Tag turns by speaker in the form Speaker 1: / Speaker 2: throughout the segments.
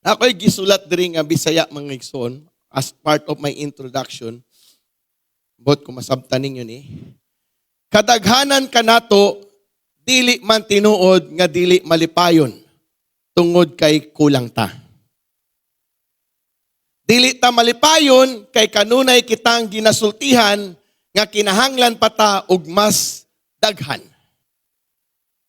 Speaker 1: Ako'y gisulat diri nga Bisaya mga igsoon as part of my introduction. Bot ko masabtan ninyo ni. Kadaghanan kanato dili man tinuod nga dili malipayon tungod kay kulang ta. Dili ta malipayon kay kanunay kitang ginasultihan nga kinahanglan pa ta og mas daghan.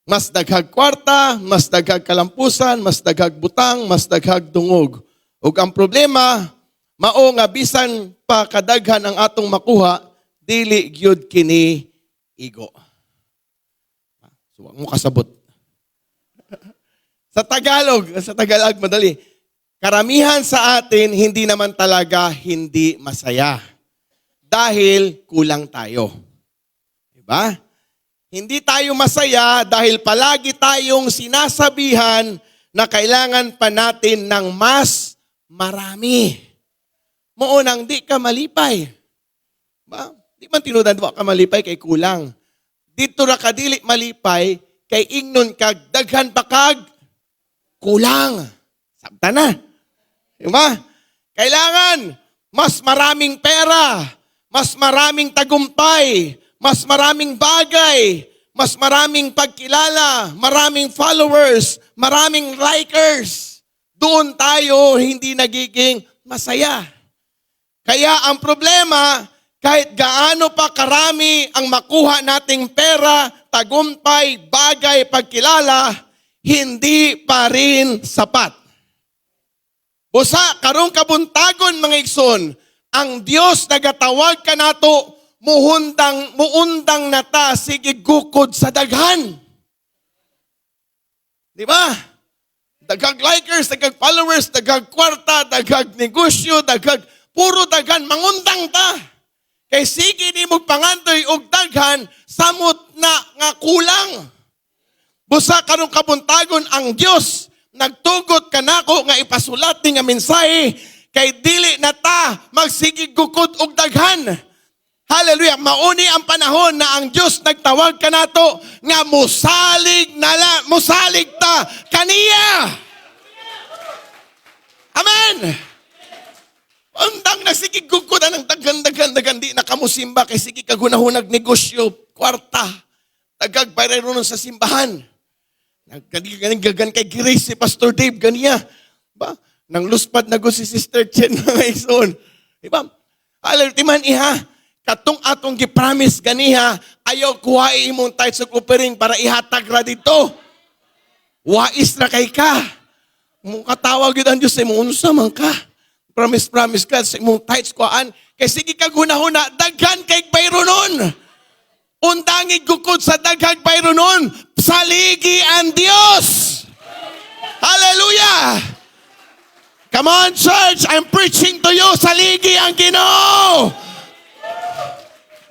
Speaker 1: Mas daghag kwarta, mas daghag kalampusan, mas daghag butang, mas daghag dungog. Ug ang problema, mao nga bisan pa kadaghan ang atong makuha, dili gyud kini igo. So, mo kasabot. Sa Tagalog madali. Karamihan sa atin hindi naman talaga hindi masaya. Dahil kulang tayo. Diba? Hindi tayo masaya dahil palagi tayong sinasabihan na kailangan pa natin ng mas marami. Moonang di ka malipay. Ba? Di man tinudan ka malipay kay kulang. Dito ra ka dili malipay kay ingnon kag daghan pa kag kulang. Sabta na. Diba? Kailangan mas maraming pera, mas maraming tagumpay, mas maraming bagay, mas maraming pagkilala, maraming followers, maraming likers. Doon tayo hindi nagiging masaya. Kaya ang problema, kahit gaano pa karami ang makuha nating pera, tagumpay, bagay, pagkilala, hindi pa rin sapat. Busa, karong kabuntagon mga igsoon, ang Dios nagatawag ka nato, muundang na ta, sige gukod sa daghan. Di ba? Daghag likers, daghag followers, daghag kwarta, daghag negosyo, puro daghan, mangundang ta. Kay sige ni mo pangandoy og daghan, samot na nga kulang. Busa karong kabuntagon ang Dios nagtugot kanako nga ipasulat ni nga mensahe kay dili na ta magsigig gukod og daghan. Hallelujah. Mauni ang panahon na ang Diyos nagtawag ka nato nga musalig ta kaniya. Amen. Undang nagsigig gukod ng daghan di na kamusimba kay sige kagunahunag negosyo, kwarta, tagag bayron sa simbahan. Gagan kay Grace si Pastor Dave ganiya. Ba? Nang luspad na si Sister Chen mga ison. Diba? Hallelujah. Timan iha. Katong atong gipromise ganiha, ayaw kuhain imong tithes ug offering para ihatag ra dito. Wais na kay ka. Mukatawag yun ang Diyos sa imong unsa man ka. Promise ka sa imong tithes kuhaan. Kay sige kag hunahuna, daghan kay bayronon. Undangi gukod sa daghag bayronon, saligi ang Diyos. Hallelujah! Come on, church, I'm preaching to you, saligi ang Ginoo.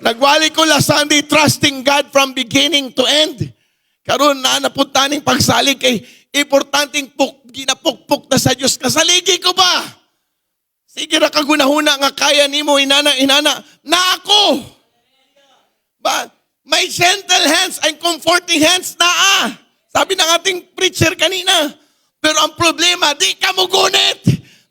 Speaker 1: Nagwali ko last Sunday, trusting God from beginning to end. Karon na napuntaning pagsalig kay importanteng ginapukpok na sa Diyos. Kasaligi ko ba? Sige ra kagunahuna nga kaya nimo inana na ako. Ba, may gentle hands and comforting hands na Sabi ng ating preacher kanina. Pero ang problema, di ka mo gunit.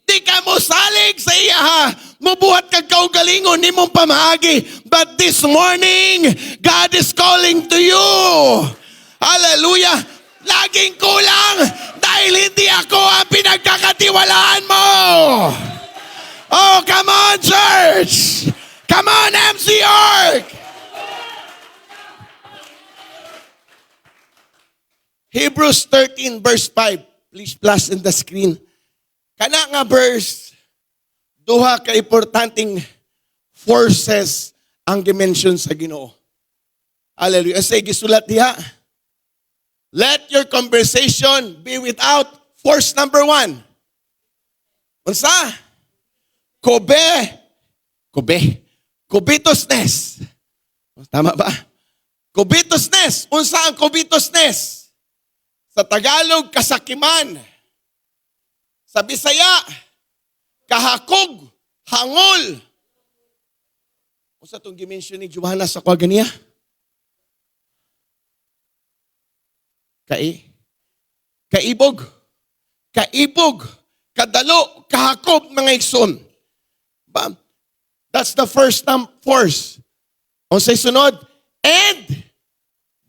Speaker 1: Di ka mo salig sa iya Mubuhat kag kaugalingon ni mong pamahagi. But this morning, God is calling to you. Hallelujah. Laging kulang dahil hindi ako ang pinagkakatiwalaan mo. Oh, come on, church. Come on, MC Org. Hebrews 13 verse 5. Please plus in the screen. Kana nga verse, duha ka importanteng forces ang gimension sa Ginoo. Hallelujah. Say gisulat diha. Let your conversation be without force number 1. Unsa? Covetousness. Tama ba? Covetousness. Unsa ang covetousness? Sa Tagalog, kasakiman. Sa Bisaya, kahakog, hangol. Unsa tong gimension ni Johanna sa kwaganiya? Kaibog. kadalo, kahakob, mga igsoon. Ba? That's the first force. O sa sunod, and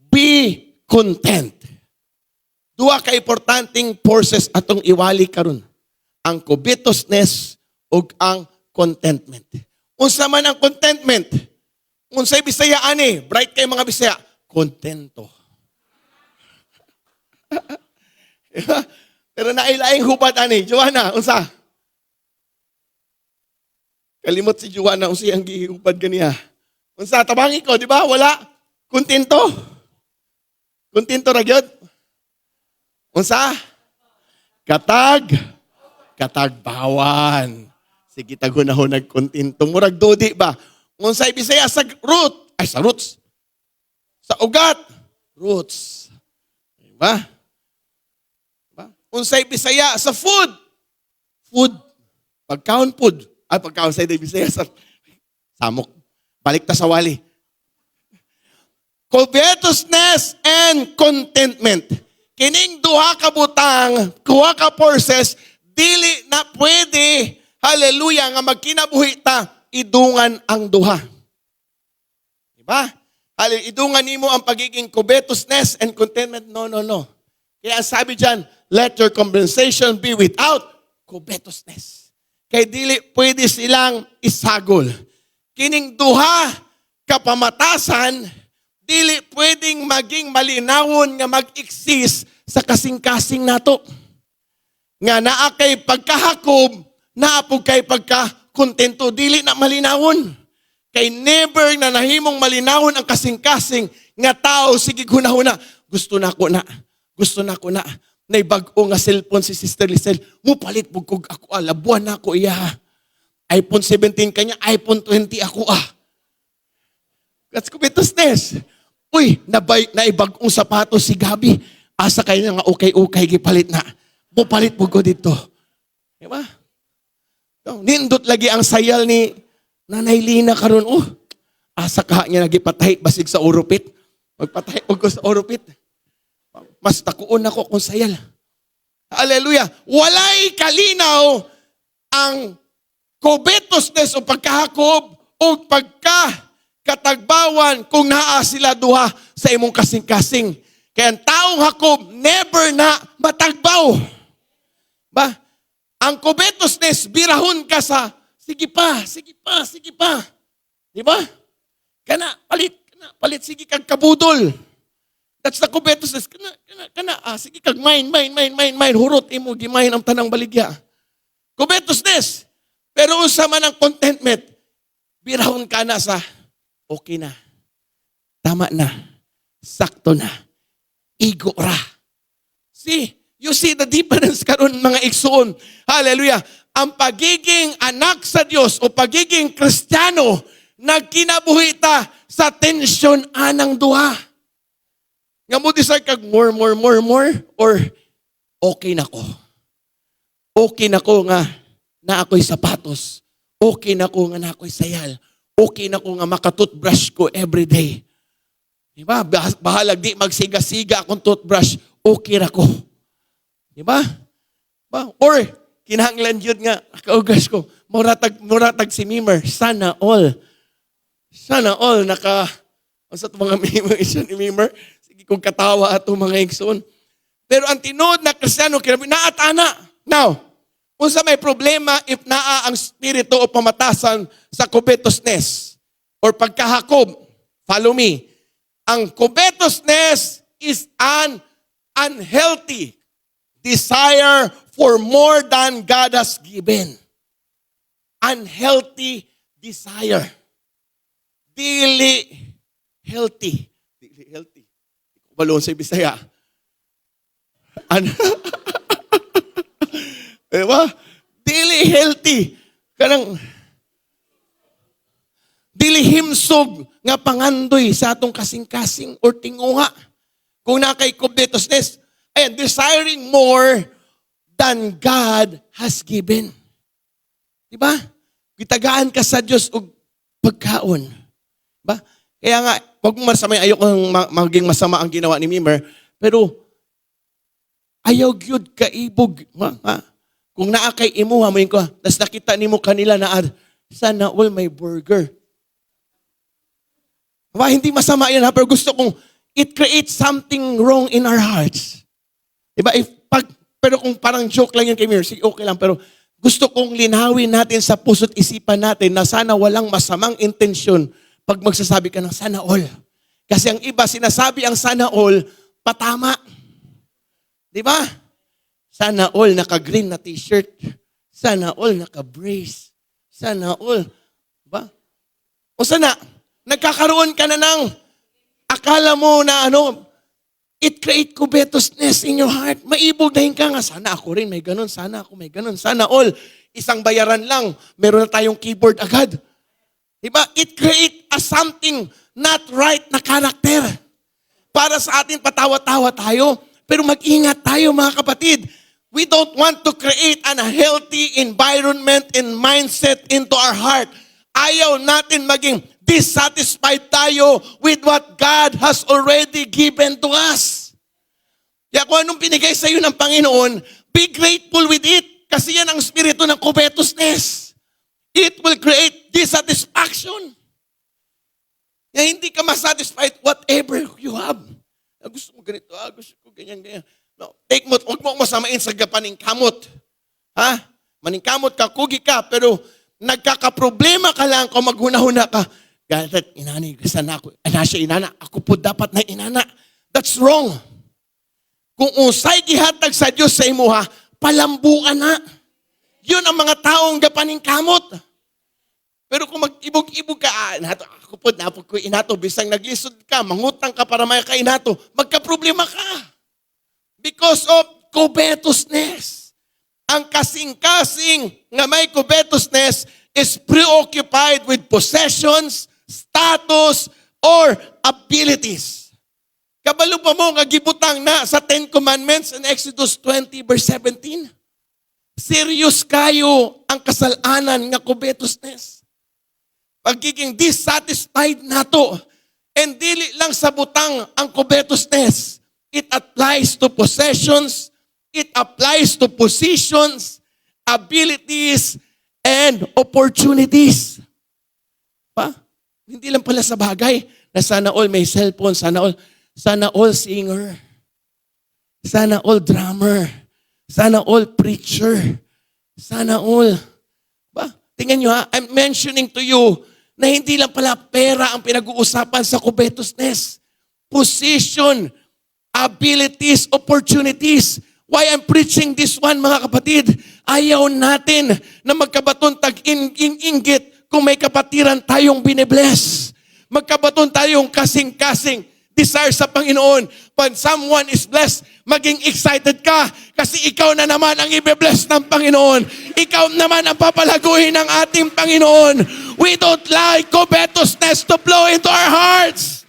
Speaker 1: be content. Duha ka importanteng forces atong iwali karon. Ang covetousness ug ang contentment. Unsa man ang contentment? Unsay Bisaya ani? Bright kay mga Bisaya. Kontento. Pero nailaing hubad ani. Joanna, unsa? Kalimot si Joanna unsa ang gihubad kaniya. Unsa tabangi ko, di ba? Wala. Kontento. Kontento ra gyud. Unsa? Katagbawan. Sige tagunahon nagkontento. Murag dodi ba? Unsay Bisaya sa root? Ay, sa roots. Sa ugat. Roots. Diba? Diba? Unsay Bisaya sa food? Food. Pagkaon food. Ay, pagkaon sa Bisaya sa samok. Balik ta sa wali. Covetousness and contentment. Kining duha ka butang, duha ka forces, dili na pwede, hallelujah, nga magkinabuhi ta, idungan ang duha. Diba? Idungan nimo ang pagiging covetousness and contentment. No. Kaya sabi dyan, let your compensation be without covetousness. Kaya dili pwede silang isagol. Kining duha kapamatasan, dili pwedeng maging malinawon nga mag-exist sa kasing-kasing nato. Nga naa kay pagkahakob, naa po kay pagkakontento, dili na malinawon. Kay never na nahimong malinawon ang kasing-kasing nga tao, sige hunahuna, gusto na ko na. Naibag-o nga cellphone si Sister Lisel, mupalit po kog ako, labuan na ako iya. iPhone 17 kanya, iPhone 20 ako That's covetousness. Uy, naibag-ong sapatos si Gabi. Asa kayo nga okay, gipalit na. Mupalit po ko dito. Diba? Nindot lagi ang sayal ni Nanay Lina karon. Asa ka niya nagipatahit basig sa oropit. Magpatahit po ko sa oropit. Mas takuon ako kung sayal. Hallelujah. Walay kalinaw ang covetousness o pagkahakob o pagkatagbawan kung naa sila duha sa imong kasing-kasing. Kaya ang taong hakob never na matagbaw. Ba? Ang covetousness, birahon ka sa, sige pa. Di ba? Palit, sige kag kabudol. That's the covetousness. Sige kag mine. Hurot imo, gimain ang tanang baligya. Covetousness. Pero unsa man ang contentment, birahon ka na sa, okay na. Tama na. Sakto na. Igo ra. You see the difference karon mga igsoon. Hallelujah. Ang pagiging anak sa Diyos o pagiging Kristiyano, nagkinabuhi ta sa tensyon anang duha. Nga mo desire kag more, or okay na ko. Okay na ko nga na ako'y sapatos. Okay na ko nga na ako'y sayal. Okay na ko nga makatoothbrush ko every day. Diba? Bahalag di magsiga-siga akong toothbrush. Okay na ko. Diba? Or, kinahanglan yun nga, kaugas ko, muratag si Mimer. Sana all, sa mga Mimer, isa ni Mimer, sige kong katawa ato mga igsoon. Pero ang tinood na Kristiyano, naatana. Now, kung sa may problema, if naa ang spirito o pamatasan sa covetousness or pagkahakob, follow me. Ang covetousness is an unhealthy desire for more than God has given. Unhealthy desire. Dili healthy. Balon sa Bisaya. Diba? Dili healthy. Kanang dili himsog nga pangandoy sa atong kasing-kasing or tinguha. Kung nakay covetousness, ayan, desiring more than God has given. Diba? Gitagaan ka sa Diyos og pagkaon. Diba? Kaya nga, wag mo masamay, ayokong maging masama ang ginawa ni Mimer, pero ayaw gyud kaibog. Kung naa kay imuha mo ko, tas nakita nimo kanila na sana all may burger. Hindi masama yan ha, pero gusto kong it creates something wrong in our hearts. Diba? Pero kung parang joke lang yan kay Mir, sige, okay lang, pero gusto kong linawin natin sa puso't isipan natin na sana walang masamang intensyon pag magsasabi ka ng sana all. Kasi ang iba, sinasabi ang sana all, patama. Diba? Sana all naka-green na t-shirt. Sana all naka-brace. Sana all. Diba? O sana, nagkakaroon ka na ng akala mo na it create covetousness in your heart. Maibogahin ka nga, sana ako rin may ganun, sana ako may ganun, sana all. Isang bayaran lang, meron na tayong keyboard agad. Diba? It create a something not right na karakter. Para sa atin, patawa-tawa tayo. Pero mag-ingat tayo mga kapatid. We don't want to create an healthy environment and mindset into our heart. Ayaw natin maging dissatisfied tayo with what God has already given to us. Kaya kung anong binigay sa iyo ng Panginoon, be grateful with it. Kasi yan ang spirito ng covetousness. It will create dissatisfaction. Kaya hindi ka masatisfied whatever you have. Gusto mo ganito, gusto ko ganyan. No, take mo, huwag mo masamain sa gapaning kamot. Ha? Maningkamot ka, kugi ka, pero nagkakaproblema ka lang kung maghuna-huna ka. Galit, inani, sana ako. Siya inana, ako po dapat na inana. That's wrong. Kung usay gihatag sa Diyos sa imuha, palambuan na. Yun ang mga taong gapaning kamot. Pero kung mag-ibog-ibog ka, ako po, napag ko inato, bisang naglisod ka, mangutang ka para may kainato, magka-problema ka. Because of covetousness. Ang kasing-kasing nga may covetousness is preoccupied with possessions, status, or abilities. Kabalo pa mo nga gibutang na sa 10 Commandments in Exodus 20 verse 17. Serious kayo ang kasalanan nga covetousness. Pagiging dissatisfied nato. And dili lang sa butang ang covetousness. It applies to possessions, it applies to positions, abilities, and opportunities. Hindi lang pala sa bagay na sana all may cellphone, sana all singer, sana all drummer, sana all preacher, sana all. Tingnan nyo ha, I'm mentioning to you na hindi lang pala pera ang pinag-uusapan sa covetousness. Position, abilities, opportunities. Why I'm preaching this one, mga kapatid? Ayaw natin na magkabaton tag-inggit kung may kapatiran tayong binibless. Magkabaton tayong kasing-kasing desire sa Panginoon. When someone is blessed, maging excited ka kasi ikaw na naman ang i-bless ng Panginoon. Ikaw naman ang papalaguin ng ating Panginoon. We don't like covetousness to flow into our hearts.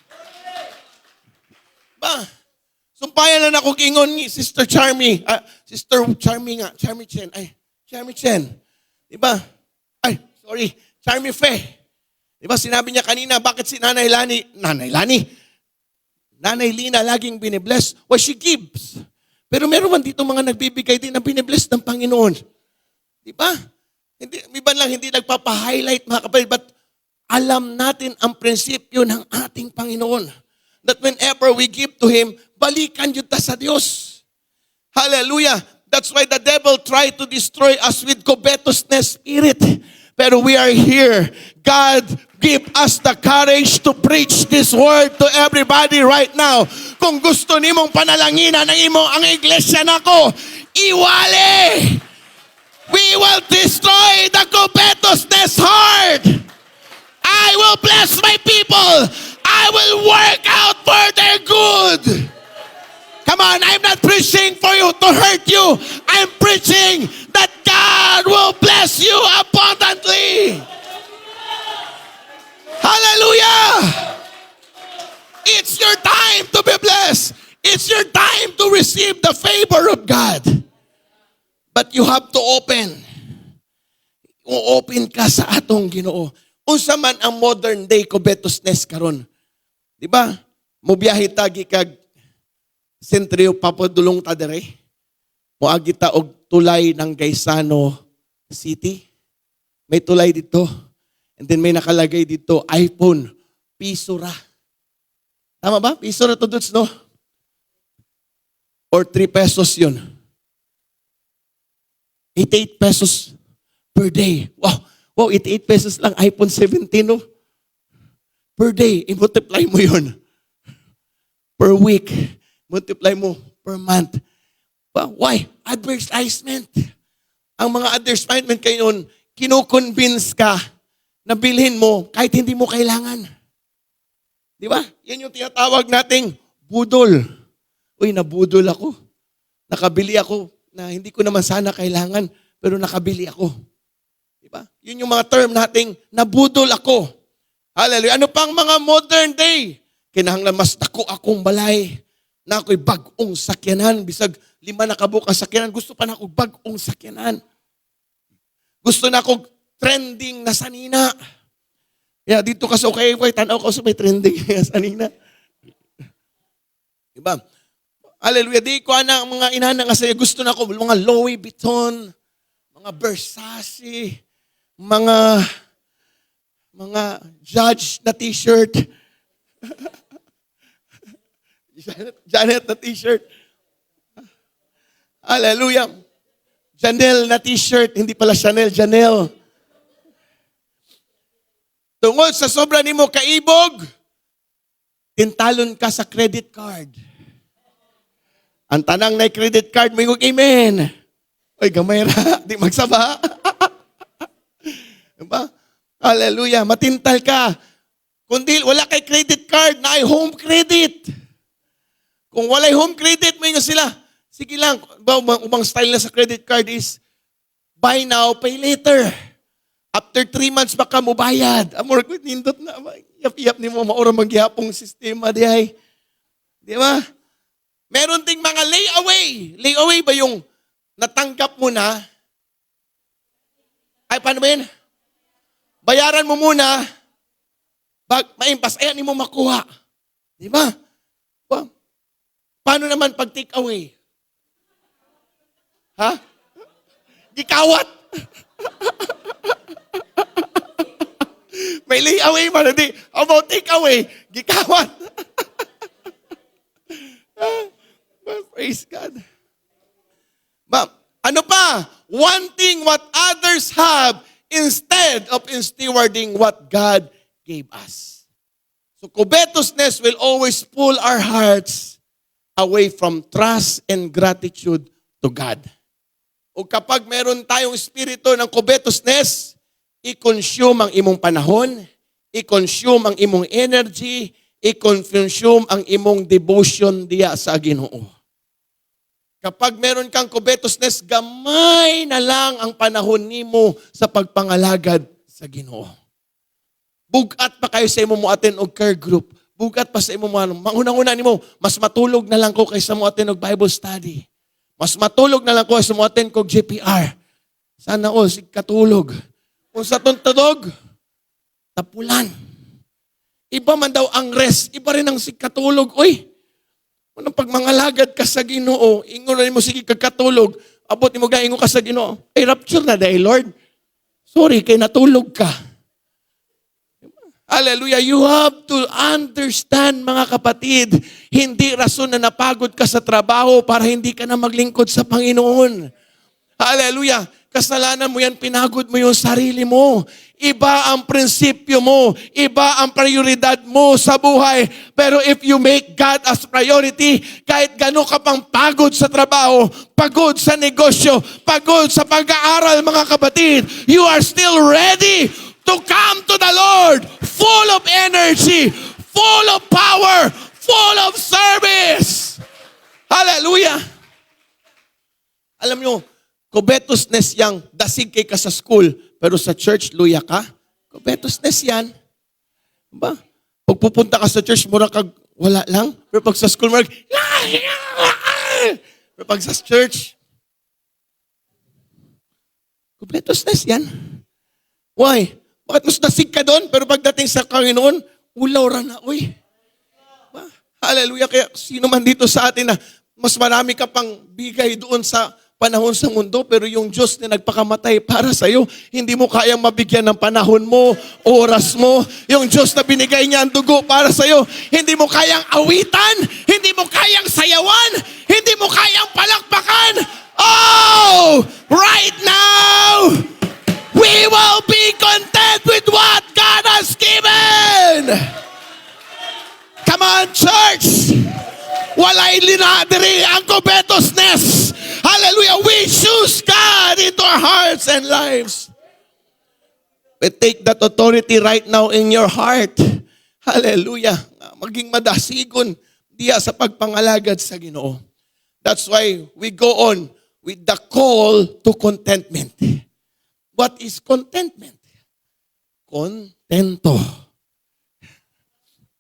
Speaker 1: Sumpayan na ako kingon ni Sister Charmy. Sister Charmy nga. Charmy Chen. Charmy Chen. Diba? Charmy Fe. Diba sinabi niya kanina, bakit si Nanay Lina laging binibless? Well, she gives. Pero meron man dito mga nagbibigay din na binibless ng Panginoon. Diba? Iba lang hindi nagpapa-highlight mga kapatid, but alam natin ang prinsipyo ng ating Panginoon. That whenever we give to Him, balikan yun ta sa Diyos. Hallelujah. That's why the devil tried to destroy us with covetousness spirit. Pero we are here. God give us the courage to preach this word to everybody right now. Kung gusto nimong panalanginan ng imo ang iglesia nako, iwali! We will destroy the covetousness heart. I will bless my people. I will work out for their good. Come on, I'm not preaching for you to hurt you. I'm preaching that God will bless you abundantly. Hallelujah! It's your time to be blessed. It's your time to receive the favor of God. But you have to open. Open ka sa atong Ginoo. Unsa man ang modern day covetousness karon. Di ba? Mubiyahe tagi kag sentrio papadulong ta dere. Moagi ta og tulay ng Gaisano City. May tulay dito. And then may nakalagay dito, iPhone, piso ra. Tama ba? Piso ra to, dudes, no? Or 3 pesos yun. 88 pesos per day. Wow, 88 pesos lang, iPhone 17, no? Per day, i-multiply mo yun. Per week, multiply mo per month. Why? Advertisement. Ang mga advertisement kayo yun, kino-convince ka na bilhin mo kahit hindi mo kailangan. Di ba? Yan yung tinatawag nating budol. Uy, nabudol ako. Nakabili ako na hindi ko naman sana kailangan, pero nakabili ako. Di ba? Yun yung mga term nating nabudol ako. Hallelujah. Ano pang mga modern day? Kinahanglan mas dako akong balay na ako'y bagong sakyanan. Bisag 5 na kabuk ang sakyanan, gusto pa na ako bagong sakyanan. Gusto na ako trending na sanina. Yeah, dito ka sa okay, tanaw ka sa may trending na sanina. Diba? Hallelujah. Di ko na mga inana nga sa'yo. Gusto na ako mga Louis Vuitton, mga Versace, mga Judge na t-shirt. Janet na t-shirt. Hallelujah. Chanel na t-shirt, hindi pala Chanel, Janelle. Tungod sa sobra nimo kaibog, tintalon ka sa credit card. Ang tanang na credit card, may amen. Oy, gamay ra, di magsaba. Diba? Hallelujah, matintal ka. Kundi wala kay credit card, na ay home credit. Kung walay home credit, may nga sila. Sige lang, umang style na sa credit card is, buy now, pay later. After 3 months, baka mo bayad. Amor, nindot na. Iyap-iyap ni mo, maura magyapong sistema di ay. Di ba? Meron ding mga layaway. Layaway ba yung natanggap mo na? Ay, paano ba yun? Bayaran mo muna. Maimpas, ayan mo makuha. Di ba? Paano naman pag take away? Ha? Gikawat. May layaway man, hindi. About take away, gikawat. Praise God. Ano pa? Wanting what others have instead of stewarding what God gave us. So covetousness will always pull our hearts away from trust and gratitude to God. O kapag meron tayong espiritu ng covetousness, i-consume ang imong panahon, i-consume ang imong energy, i-consume ang imong devotion diya sa Ginoo. Kapag meron kang covetousness, gamay na lang ang panahon nimo sa pagpangalagad sa Ginoo. Bugat pa kayo sa imong mo-attend og care group. Bugat pa sa imong mangunang-una nimo, mas matulog na lang ko kaysa mo-attend og Bible study. Mas matulog na lang ko sa mo-attend kog GPR. Sana sig katulog. Kung sa tuntadog, tapulan. Iba man daw ang rest, iba rin ang sig katulog. Uy, anong pagmangalagad ka sa Ginoo, ingon rin mo sige kagkatulog, abot mo ingon ka sa Ginoo. Ay, rapture na dahil, Lord. Sorry, kay natulog ka. Hallelujah. You have to understand, mga kapatid, hindi rason na napagod ka sa trabaho para hindi ka na maglingkod sa Panginoon. Hallelujah. Kasalanan mo yan, pinagod mo yung sarili mo. Iba ang prinsipyo mo. Iba ang prioridad mo sa buhay. Pero if you make God as priority, kahit gano'n ka pang pagod sa trabaho, pagod sa negosyo, pagod sa pag-aaral, mga kapatid, you are still ready to come to the Lord, full of energy, full of power, full of service. Hallelujah. Alam nyo, covetousness yang dasig kay ka sa school, pero sa church, luya ka. Covetousness yan. Diba? Pag pupunta ka sa church, mura kag wala lang. Pero pag sa school, mura pero pag sa church, covetousness yan. Why? Bakit mas dasig ka doon? Pero pagdating sa Panginoon, ulaw ra na, uy. Hallelujah. Kaya sino man dito sa atin na mas marami ka pang bigay doon sa panahon sa mundo, pero yung Diyos na nagpakamatay para sa iyo, hindi mo kayang mabigyan ng panahon mo, oras mo. Yung Diyos na binigay niya ang dugo para sa iyo, hindi mo kayang awitan, hindi mo kayang sayawan, hindi mo kayang palakpakan. Oh, right now, we will be content with what God has given. Come on, church. Walay linadiri ang covetousness. Hallelujah. We choose God into our hearts and lives. We take that authority right now in your heart. Hallelujah. Maging madasigon diya sa pagpangalagad sa Ginoo. That's why we go on with the call to contentment. What is contentment? Kontento.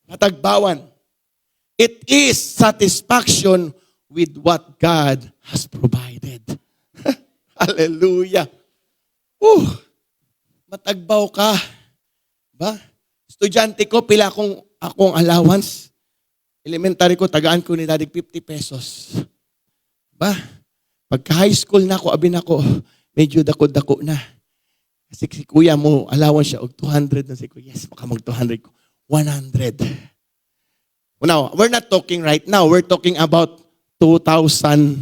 Speaker 1: Matagbawan. It is satisfaction with what God has provided. Hallelujah. Matagbaw ka. Ba? Estudyante ko, pila akong allowance. Elementary ko, tagaan ko ni Daddy 50 pesos. Ba? Pagka high school na ako, abin ako, medyo dako-dako na. Kasi si kuya mo, allowance siya, og 200 na si kuya. Yes, baka mag 200 ko. 100. Now, we're not talking right now. We're talking about 2001,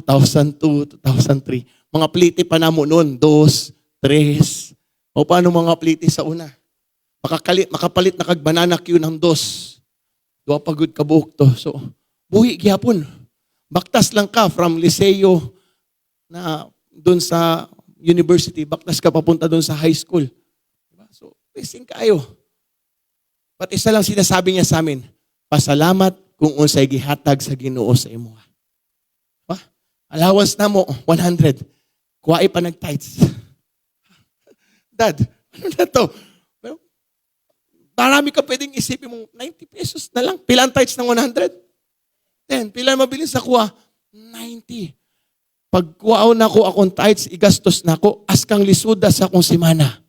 Speaker 1: 2002, 2003. Mga pliti pa na mo noon. 2, 3. O paano mga pliti sa una? Makapalit na kag banana queue ng 2. Duwa pagod ka buhok to. So, buhi gyapon. Baktas lang ka from Liceo na doon sa university. Baktas ka papunta doon sa high school. Diba? So, pacing kayo. But isa lang sinasabi niya sa amin, pasalamat kung unsay gihatag sa Ginoo sa imo. Ba? Allowance na mo, 100. Kuwai pa nag-tithes. Dad, ano na to? Well, marami ka pwedeng isipin mo, 90 pesos na lang. Pilang tithes ng 100? 10. Pilang mabilis sa kuha? 90. Pag kuwaon na ko akong tithes, igastos na ko, askang lisuda sa akong simana.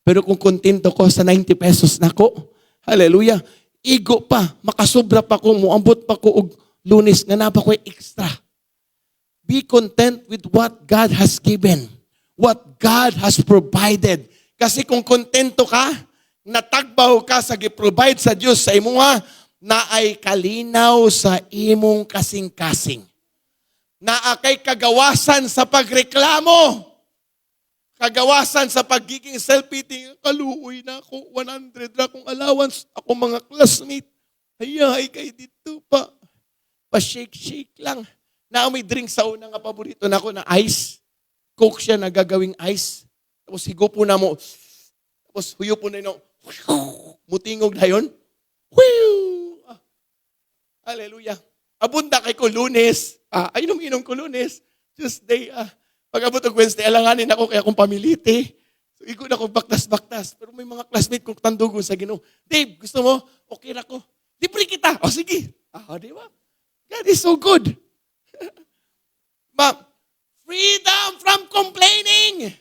Speaker 1: Pero kung kontento ko sa 90 pesos na ko, hallelujah. Igo pa. Makasobra pa ko. Muambot pa ko og Lunes nga na pa ko extra. Be content with what God has given. What God has provided. Kasi kung kontento ka, natagbaw ka sa gi-provide sa Diyos sa imuha, na ay kalinaw sa imong kasing-kasing. Na akay kagawasan sa pagreklamo. Kagawasan sa pagiging self-pitying, kaluoy na ako, 100 na akong allowance, ako mga classmate. Ay, kay dito pa. Pa-shake-shake lang. Na may drink sa una nga paborito na ako na ice. Coke siya na gagawing ice. Tapos higo po na mo. Tapos huyo po na yun. Mutingog na yun. Hallelujah. Abunda kay ko Lunes. Ay, inom ko Lunes. Tuesday, pag-abot og Wednesday, alanganin ako kaya akong pamiliti. So, ikot ako baktas-baktas. Pero may mga classmate kong tandugon sa Ginoo. Dave, gusto mo? Okay na ko. Libre kita. O sige. Di ba? God is so good. Freedom from complaining.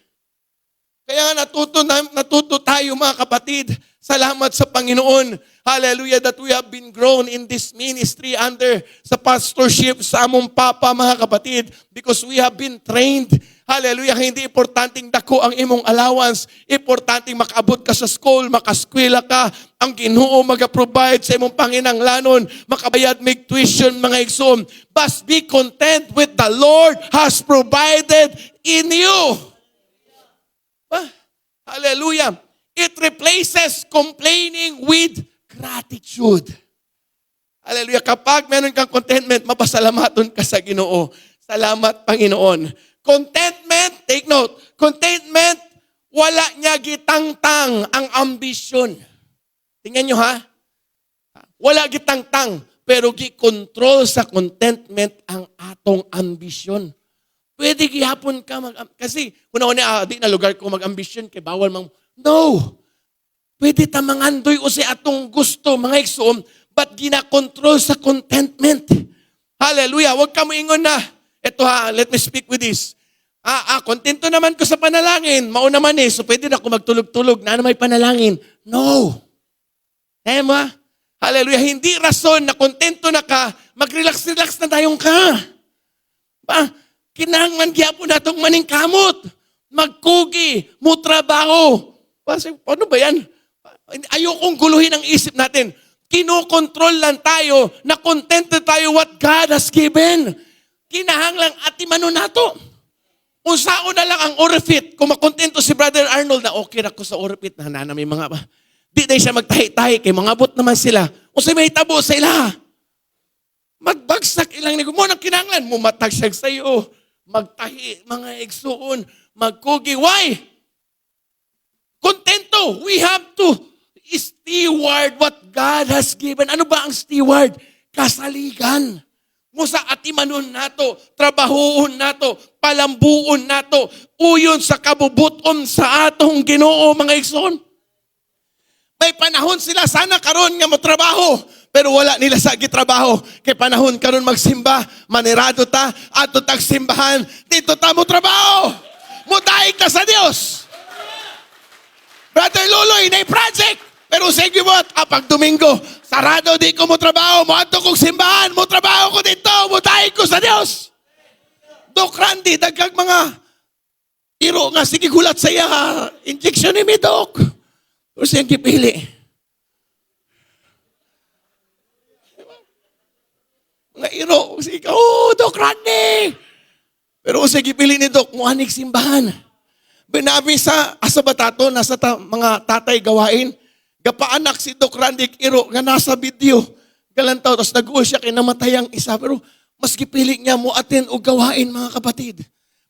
Speaker 1: Kaya natuto tayo mga kapatid. Salamat sa Panginoon. Hallelujah, that we have been grown in this ministry under sa pastorship sa among papa, mga kapatid, because we have been trained. Hallelujah, hindi importanteng dako ang imong allowance. Importanteng makaabot ka sa school, makaskwela ka. Ang Ginoo mag-provide sa imong panginahanglanon. Makabayad mig tuition, mga igsoon. But be content with the Lord has provided in you. Hallelujah. It replaces complaining with gratitude. Hallelujah. Kapag meron kang contentment, mapasalamaton ka sa Ginoo. Salamat, Panginoon. Contentment, take note, contentment, wala niya gitangtang ang ambisyon. Tingnan nyo ha. Wala gitangtang, pero gi-control sa contentment ang atong ambisyon. Pwede gihapon ka kasi una-una, di na lugar ko mag-ambisyon, kay bawal mang, no! Pwede ta mangandoy o si atong gusto, mga igsoon, but gina-control sa contentment. Hallelujah! Huwag ka moingon na. Ito ha, let me speak with this. Kontento naman ko sa panalangin. Mauna man so pwede na ako magtulog-tulog na may panalangin. No! Eh mo ha? Hallelujah! Hindi rason na kontento na ka, mag-relax-relax na tayong ka. Kinahanglan gyapon natong maningkamot. Magkugi, mo trabaho. Paano ba yan? Ayokong guluhin ang isip natin. Kinokontrol lang tayo na contented tayo what God has given. Kinahanglang atimanon nato. Kung saan na lang ang orifit, kung makontento si Brother Arnold na okay na ko sa orifit, na may mga, di dahil siya magtahi-tahi, kay mga bot naman sila. O sa may tabo sa ila. Magbagsak ilang nigo mo nang kinahanglan, mumatag siya sa iyo. Magtahi, mga igsuon, magkugi. Why? Kontento. We have to steward what God has given. Ano ba ang steward? Kasaligan. Musa atimanon nato, trabahoon nato, palambuon nato, uyon sa kabubuton sa atong Ginoo, mga igsoon. May panahon sila sana karon nga motrabaho, pero wala nila sa gitrabaho. Kay panahon karon magsimba, manirado ta, ato tag simbahan, dito ta mo trabaho. Mutaig ka sa Dios. Brother Luloy, na project. Pero sige mo, pag Domingo, sarado di ko mo trabaho, mo ato kong simbahan, mo trabaho ko dito, mo tayo ko sa Diyos. Dok Randy, dagkag mga iro nga, sige gulat saya, injection ni mi, Dok. Pero siyang kipili. Mga iro, sige, Dok Randy. Pero sige kipili ni Dok, mo anig simbahan. Binabi sa asabatato, nasa mga tatay gawain, gapaanak si Doc Randy Iro nga nasa video. Galantaw, tapos nag-uwi siya kay namatay ang isa. Pero mas gipili niya mo atin o gawain, mga kapatid.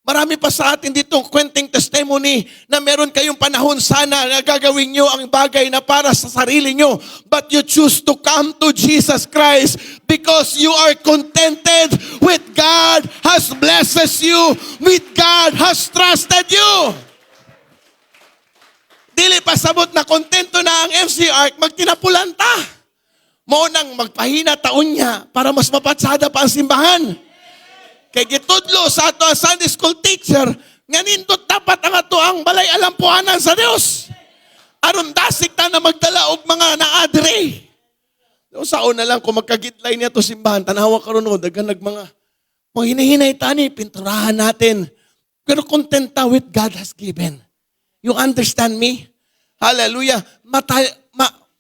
Speaker 1: Marami pa sa atin dito kwenting testimony na meron kayong panahon sana na gagawin nyo ang bagay na para sa sarili nyo. But you choose to come to Jesus Christ because you are contented with God has blessed you, with God has trusted you. Dili pasabot na kontento na ang MC Ark, magtinapulanta. Mo nang magpahina taon niya para mas mapatsada pa ang simbahan. Kay gitudlo sa ato ang Sunday school teacher, nga nindot dapat ang ato ang balay alampuanan sa Dios. Aron dasik ta na magdala og mga naadre. Sa una lang kung magkagitline niya to simbahan, tanawa karon daghan mga hinahinay tani, pinturahan natin. Pero kontenta with God has given. You understand me? Hallelujah.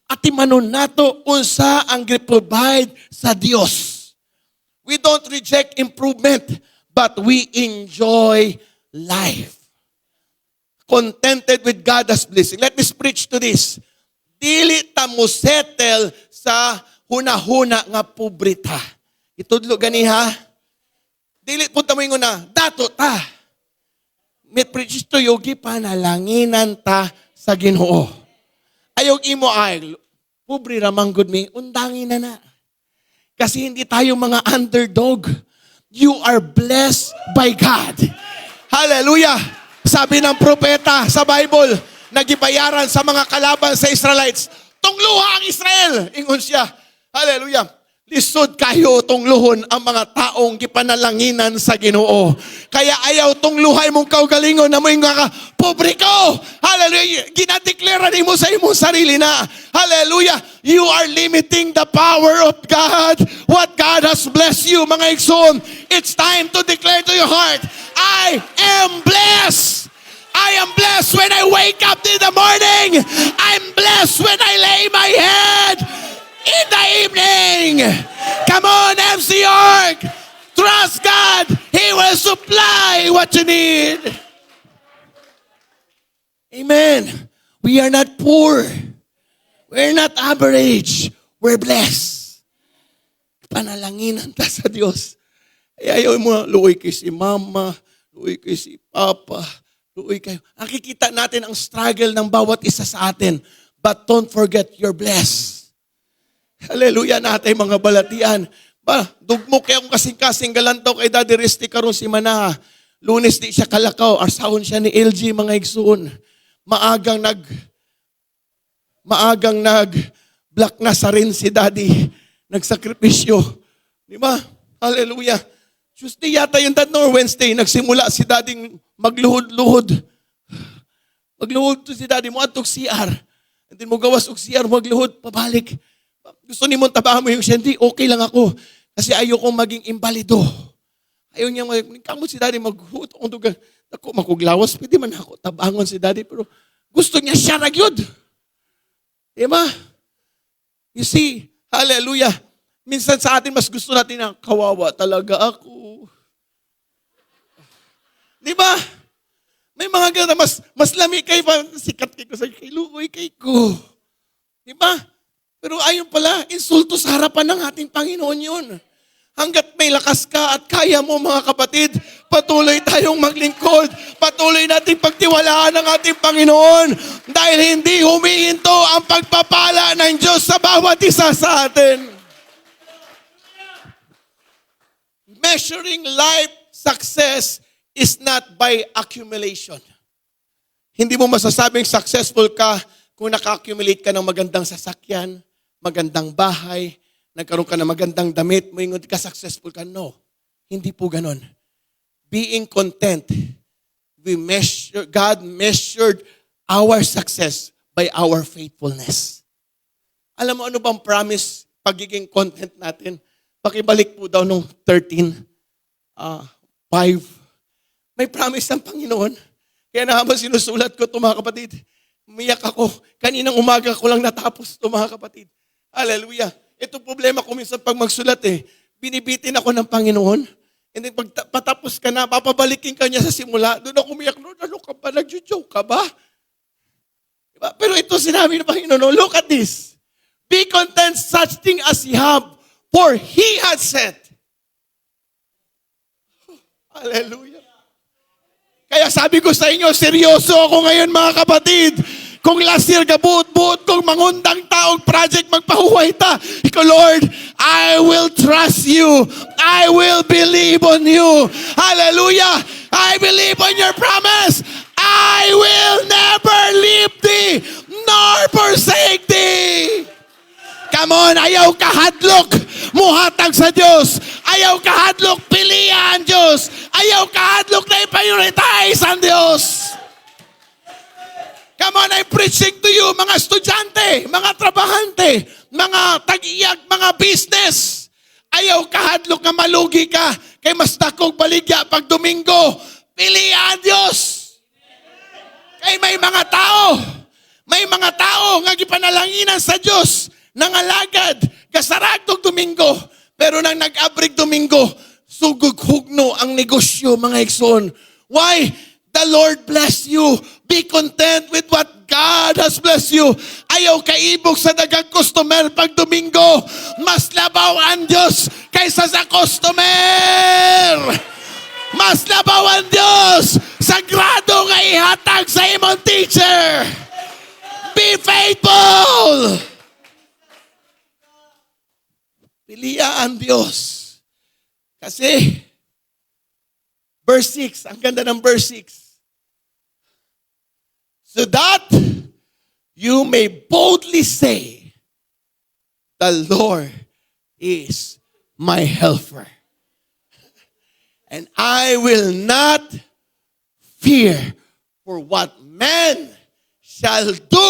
Speaker 1: Atimanon nato unsa ang gi-provide sa Dios. We don't reject improvement, but we enjoy life. Contented with God's blessing. Let me preach to this. Dili ta mo settle sa hunahuna nga pobreta. Itudlo gani ha. Dili punta mo ingon na dato ta. May preach to yogi panalanginan ta sa Ginoo. Ayog imo ay pobre ramang good me, undangin na. Kasi hindi tayo mga underdog. You are blessed by God. Hallelujah. Sabi ng propeta sa Bible, nagibayaran sa mga kalaban sa Israelites, tungluha ang Israel. Ingon siya. Hallelujah. Lisod kayo tungluhon ang mga taong gipanalanginan sa Ginoo. Kaya ayaw tungluhay mong kaugalingon na mo yung nga pobre ko. Hallelujah. Ginadeklara mo sa imong sarili na. Hallelujah. You are limiting the power of God. What God has blessed you, mga igsoon. It's time to declare to your heart, I am blessed. I am blessed when I wake up in the morning. I'm blessed when I lay my head in the evening. Come on, MC Ark. Trust God. He will supply what you need. Amen. We are not poor. We're not average. We're blessed. Panalanginan ta sa Diyos. Ayaw mo, luoy kay si mama, luoy kay si papa, luoy kayo. Nakikita natin ang struggle ng bawat isa sa atin. But don't forget, you're blessed. Hallelujah natin mga balatian. Dugmo kaya akong kasing-kasing galantaw kay Daddy Risty karon si Manaha. Lunes di siya kalakaw. Arsahon siya ni LG mga igsoon. Maagang black na sa rin si Daddy. Nagsakripisyo. Di ba? Hallelujah. Tuesday yata yung dad or Wednesday. Nagsimula si Daddy magluhod-luhod. Magluhod to si Daddy mo atog CR. And then mo gawas og CR, magluhod, pabalik. Gusto ni mong tabahan mo yung siya, hindi, okay lang ako. Kasi ayokong maging imbalido. Ayaw niya, kamo si daddy maghuot ang dugan. Ako, makuglawas, pwede man ako tabangon si daddy, pero gusto niya siya na gyud. Diba? You see, hallelujah. Minsan sa atin, mas gusto natin na, kawawa talaga ako. Diba? May mga gano'n, mas lami kay sikat kay ko sa kay luoy kay ko. Diba? Pero ayon pala, insulto sa harapan ng ating Panginoon yun. Hanggat may lakas ka at kaya mo mga kapatid, patuloy tayong maglingkod. Patuloy nating pagtiwalaan ng ating Panginoon dahil hindi humihinto ang pagpapala ng Diyos sa bawat isa sa atin. Measuring life success is not by accumulation. Hindi mo masasabing successful ka kung naka-accumulate ka ng magandang sasakyan, magandang bahay, nagkaroon ka ng magandang damit, moingon ka successful ka. No, hindi po ganon. Being content, God measured our success by our faithfulness. Alam mo ano bang promise pagiging content natin? Pakibalik po daw nung 13:5. May promise ng Panginoon. Kaya na habang sinusulat ko ito mga kapatid, umiyak ako. Kaninang umaga ko lang natapos ito mga kapatid. Hallelujah. Ito problema ko minsan pag magsulat binibitin ako ng Panginoon. And then pag patapos ka na, papabalikin ka niya sa simula. Doon ako umiyak, Lord, ano ka ba? Nag-joke ka ba? Diba? Pero ito sinabi ng Panginoon, look at this. Be content such thing as ye have, for He has said. Hallelujah. Kaya sabi ko sa inyo, seryoso ako ngayon mga kapatid. Kung last year gabuot-buot kong mangundang taong project magpahuway ta. Ikaw, Lord, I will trust you. I will believe on you. Hallelujah. I believe on your promise. I will never leave thee nor forsake thee. Come on, ayaw kahadlok, muhatag sa Diyos. Ayaw kahadlok, pilihan Diyos. Ayaw kahadlok na i-prioritize ang Diyos. Come on, I'm preaching to you, mga estudyante, mga trabahante, mga tag-iyag, mga business. Ayaw kahadlok na malugi ka, kay mas dakong baligya pag Domingo. Pilihan Diyos. Kay may mga tao nga gipanalanginan sa Diyos, nangalagad, kasaragtog Domingo, pero nang nag-abrig Domingo, sugug-hugno ang negosyo, mga igsoon. Why? The Lord bless you. Be content with what God has blessed you. Ayaw kaibog sa dagang customer pag Domingo. Mas labaw ang Diyos kaysa sa customer. Mas labaw ang Diyos sa grado nga ihatag sa imong teacher. Be faithful. Piliya ang Diyos. Kasi, verse 6, ang ganda ng verse 6. So that you may boldly say, the Lord is my helper. And I will not fear for what man shall do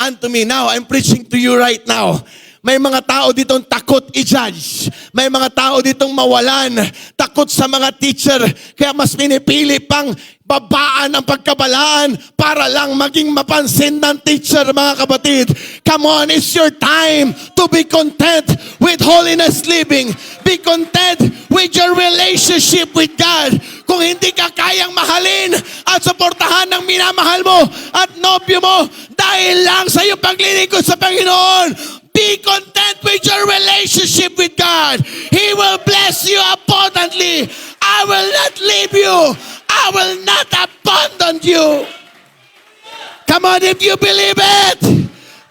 Speaker 1: unto me. Now, I'm preaching to you right now. May mga tao ditong takot i-judge. May mga tao ditong mawalan. Takot sa mga teacher. Kaya mas pinipili pang babaan ang pagkabalaan para lang maging mapansin ng teacher, mga kapatid. Come on, it's your time to be content with holiness living. Be content with your relationship with God. Kung hindi ka kayang mahalin at suportahan ng minamahal mo at nobyo mo dahil lang sa iyong paglilingkod sa Panginoon, be content with your relationship with God. He will bless you abundantly. I will not leave you. I will not abandon you. Come on, if you believe it,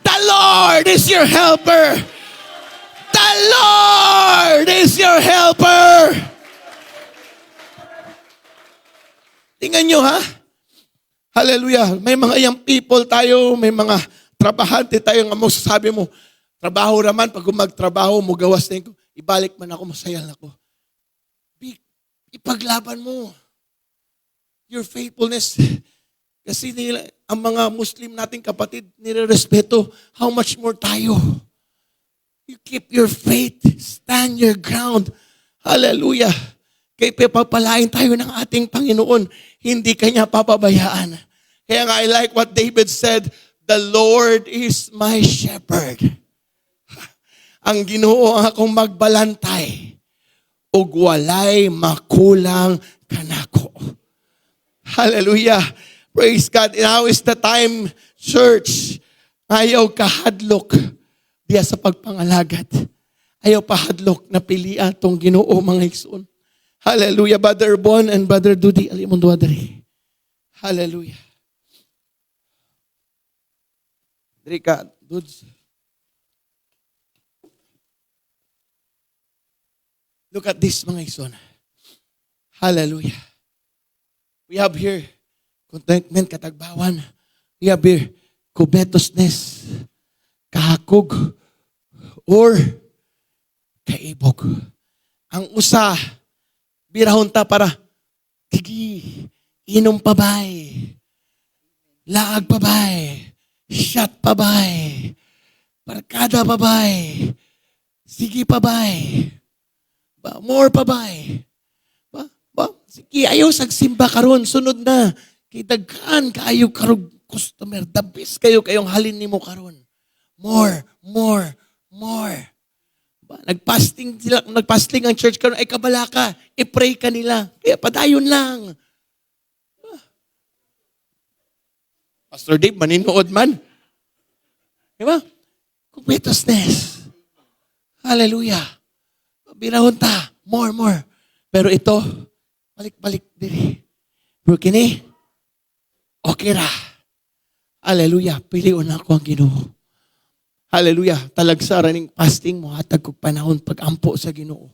Speaker 1: the Lord is your helper. The Lord is your helper. Tingnan nyo ha. Hallelujah. May mga young people tayo, may mga trabahante tayo nga mo sasabi mo, trabaho naman, pag magtrabaho mo, gawas na ko, ibalik man ako, masaya na ako. Ipaglaban mo your faithfulness. Kasi ang mga Muslim nating kapatid, nirerespeto, how much more tayo? You keep your faith, stand your ground. Hallelujah. Kaya papalain tayo ng ating Panginoon. Hindi kanya papabayaan. Kaya nga, I like what David said, the Lord is my shepherd. Ang Ginoo ang akong magbalantay, ug walay makulang kanako. Hallelujah. Praise God. Now is the time, church. Ayaw kahadlok diya sa pagpangalagad. Ayaw pahadlok na pilian tong Ginoo mga igsoon. Hallelujah. Brother Bon and Brother Dudi, alimon duwadari. Hallelujah. Drika, Dudes. Look at this mga igsoon. Hallelujah. We have here contentment, katagbawan. We have here covetousness, kahakog, or kaibog. Ang usa, birahon ta para, tigi, inom pa bay, laag pa bay, shot pa bay, barkada pa bay, sige pa bay, more pa bay. Sige, ayaw sagsimba karon, sunod na. Kay daghan kaayo karog customer, the best kayo kayong halin nimo karon. More. Nagpasting ang church karon, ay kabala ka, i-pray ka nila. Kaya padayon lang. Pastor Dave, maninood man. Diba? Covetousness. Hallelujah. Birahon ta. More. Pero ito, balik diri. Pero kini, okay ra. Hallelujah. Pilion ako ang Ginoo. Hallelujah. Talagsa raning fasting mo, hatag kog panahon pag-ampo sa Ginoo.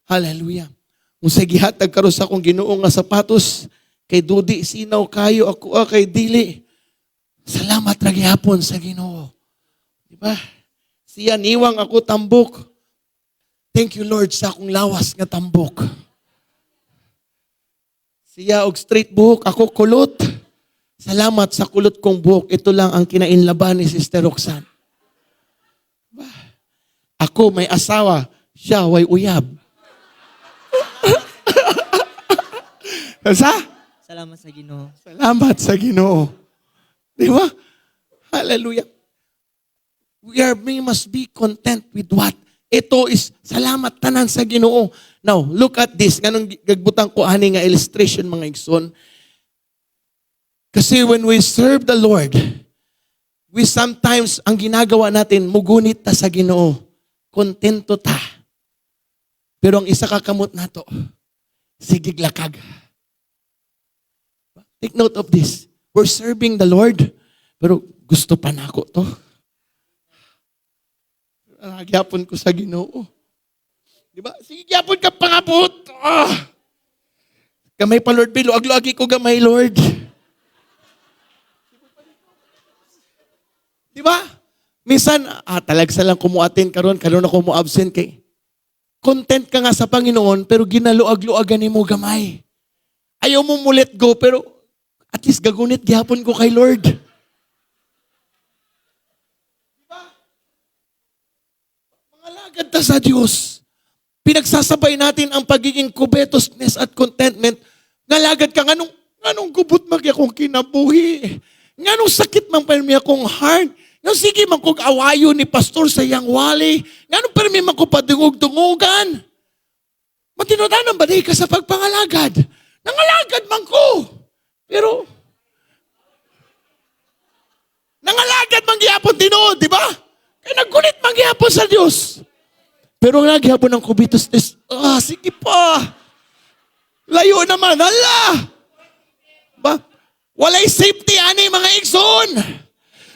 Speaker 1: Hallelujah. Kung sa gihatag karon sa akong Ginoo nga sapatos, kay Dudi, sinaw kayo, ako kay Dili. Salamat ra gihapon sa Ginoo. Diba? Siya niwang ako tambok. Thank you Lord sa akong lawas nga tambok. Siya og straight buhok, ako kulot. Salamat sa kulot kong buhok. Ito lang ang kinainlaban ni Sister Roxanne. Ako may asawa, siya way uyab. Sa?
Speaker 2: Salamat sa Ginoo.
Speaker 1: Salamat sa Ginoo. Di ba? Hallelujah. We must be content with what? Ito is salamat tanan sa Ginoo. Now, look at this. Ganong gagbutang ko ani nga illustration mga igsoon. Kasi when we serve the Lord, we sometimes, ang ginagawa natin, mugunit ta sa Ginoo. Kontento ta. Pero ang isa kakamot nato, sigig lakag. Take note of this. We're serving the Lord, pero gusto pa na ako to. Nagyapon ko sa Ginoo. Diba? Sige, gyapon ka pangabot. Gamay pa, Lord Bill. Aglo-agi ko gamay, Lord. Diba? Minsan, talagsa lang kumuatin karon ako mo absent kay. Content ka nga sa Panginoon, pero ginaluag-luagan ni mo gamay. Ayaw mo let go, pero at least gagunit gyapon ko kay Lord. Diba? Mangalagad ta sa Diyos. Pinagsasabay natin ang pagiging covetousness at contentment. Ngalagad ka, nganong gubot magya kong kinabuhi. Nganong sakit mang permi akong heart. Nganong sige man kong awayo ni pastor sa iyang wali. Nganong permi man ko padungog-dungogan. Matinodanan ba ka sa pagpangalagad? Nangalagad man ko. Pero, nangalagad man gihapon tinuod, di ba? Kaya naggunit man gihapon sa Diyos. Pero ang naghihapon ng covetousness, sige pa. Layo naman, hala. Ba? Walay safety, ani mga igsoon.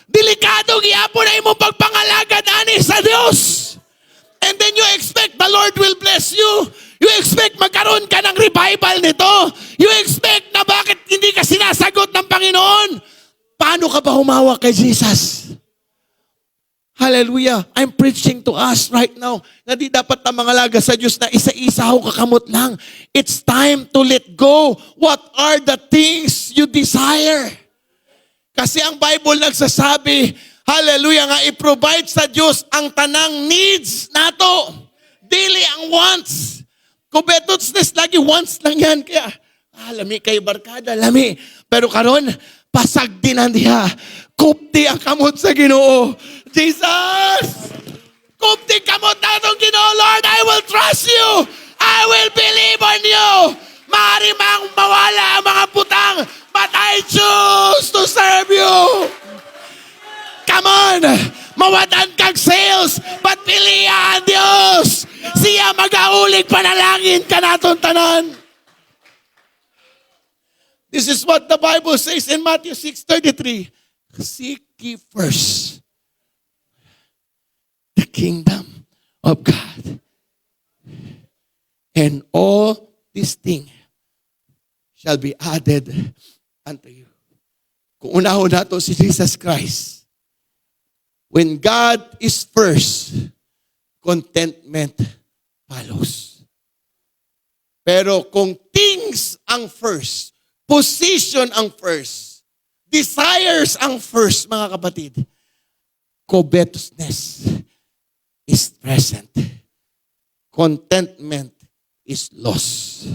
Speaker 1: Delikado, gihapon na imong pagpangalagad, ani sa Diyos. And then you expect the Lord will bless you. You expect magkaroon ka ng revival nito. You expect na bakit hindi ka sinasagot ng Panginoon. Paano ka ba humawak kay Jesus? Hallelujah. I'm preaching to us right now na di dapat na mangalaga sa Diyos na isa-isa ho kakamot lang. It's time to let go. What are the things you desire? Kasi ang Bible nagsasabi, hallelujah, nga i-provide sa Diyos ang tanang needs nato. Dili ang wants. Covetousness, lagi once lang yan. Kaya, lami kayo barkada, lami. Pero karon, pasag din ang diha. Kupti ang kamot sa Ginoo. Jesus! Kupti kamot na itong Ginoo, Lord, I will trust you. I will believe on you. Maaari mang mawala ang mga putang, but I choose to serve you. Come on! Mawadan kang sales, but piliya ang Diyos. Siya mag-aulig panalangin ka naton tanan. This is what the Bible says in Matthew 6:33. Seek ye first the kingdom of God. And all these things shall be added unto you. Kung unahon nato si Jesus Christ, when God is first, contentment follows. Pero kung things ang first, position ang first, desires ang first, mga kapatid, covetousness is present. Contentment is lost.